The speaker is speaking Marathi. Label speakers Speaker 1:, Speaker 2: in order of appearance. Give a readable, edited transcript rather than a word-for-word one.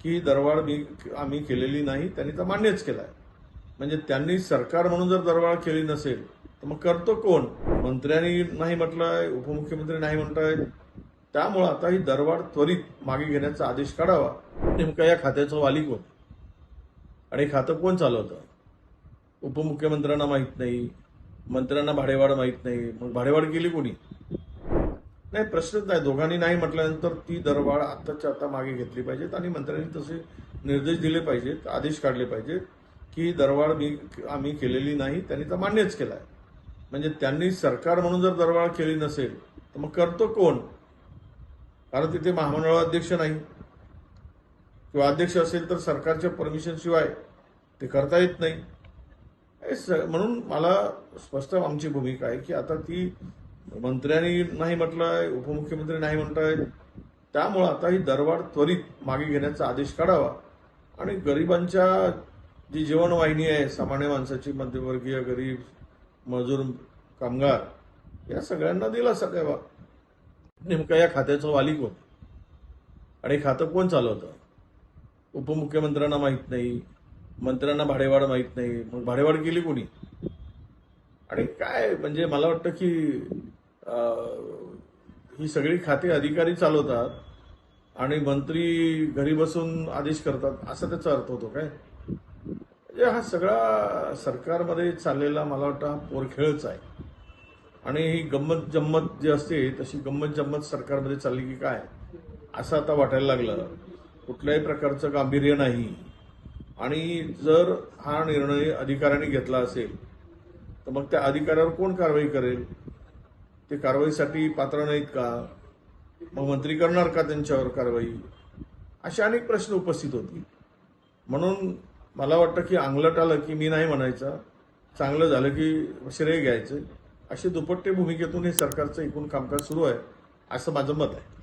Speaker 1: की दरवाढ आम्ही केलेली नाही, त्यांनी तर मान्यच केलाय. म्हणजे त्यांनी सरकार म्हणून जर दरवाढ केली नसेल तर मग करतो कोण? मंत्र्यांनी नाही म्हटलंय, उपमुख्यमंत्री नाही म्हणतायत. त्यामुळं आता ही दरवाढ त्वरित मागे घेण्याचा आदेश काढावा. नेमका या खात्याचं वाली कोण आणि खातं कोण चालवतं? उपमुख्यमंत्र्यांना माहित नाही, मंत्र्यांना भाडेवाढ माहित नाही, मग भाडेवाढ केली कोणी? नाही, प्रश्नच नाही. दोघांनी नाही म्हटल्यानंतर ती दरवाढ आत्ताच्या आता मागे घेतली पाहिजेत आणि मंत्र्यांनी तसे निर्देश दिले पाहिजेत, आदेश काढले पाहिजेत की दरवाढ आम्ही केलेली नाही, त्यांनी तर मान्यच केलाय. म्हणजे त्यांनी सरकार म्हणून जर दरवाढ केली नसेल तर मग करतो कोण? कारण तिथे महामंडळ अध्यक्ष नाही किंवा अध्यक्ष असेल तर सरकारच्या परमिशन शिवाय ते करता येत नाही. म्हणून मला स्पष्ट आमची भूमिका आहे की आता ती मंत्र्यांनी नाही म्हटलंय, उपमुख्यमंत्री नाही म्हणतायत. त्यामुळं आता ही दरवाढ त्वरित मागे घेण्याचा आदेश काढावा आणि गरिबांच्या जी जीवनवाहिनी आहे, सामान्य माणसाची, मध्यमवर्गीय, गरीब, मजूर, कामगार, या सगळ्यांना दिलासा द्यावा. नेमका या खात्याचं वाली कोण आणि खातं कोण चालवतं? उपमुख्यमंत्र्यांना माहित नाही, मंत्र्यांना भाडेवाढ माहित नाही, मग भाडेवाढ केली कोणी? आणि काय म्हणजे मला वाटतं की ही सगळी खाते अधिकारी चालवतात आणि मंत्री घरी बसून आदेश करतात, असा त्याचा अर्थ होतो काय? म्हणजे हा सगळा सरकारमध्ये चाललेला मला वाटतं हा पोरखेळच आहे. आणि ही गंमत जम्मत जी असते तशी गंमत जम्मत सरकारमध्ये चालली की काय असं आता वाटायला लागलं. कुठल्याही प्रकारचं गांभीर्य नाही. आणि जर हा निर्णय अधिकाऱ्यांनी घेतला असेल तर मग त्या अधिकाऱ्यावर कोण कारवाई करेल? ते कारवाईसाठी पात्र नाहीत का? मग मंत्री करणार का त्यांच्यावर कारवाई? असे अनेक प्रश्न उपस्थित होतील. म्हणून मला वाटतं की अंगलट आलं की मी नाही म्हणायचं, चांगलं झालं की श्रेय घ्यायचं, अशी दुपट्टे भूमिकेतून हे सरकारचं एकूण कामकाज सुरू आहे असं माझं मत आहे.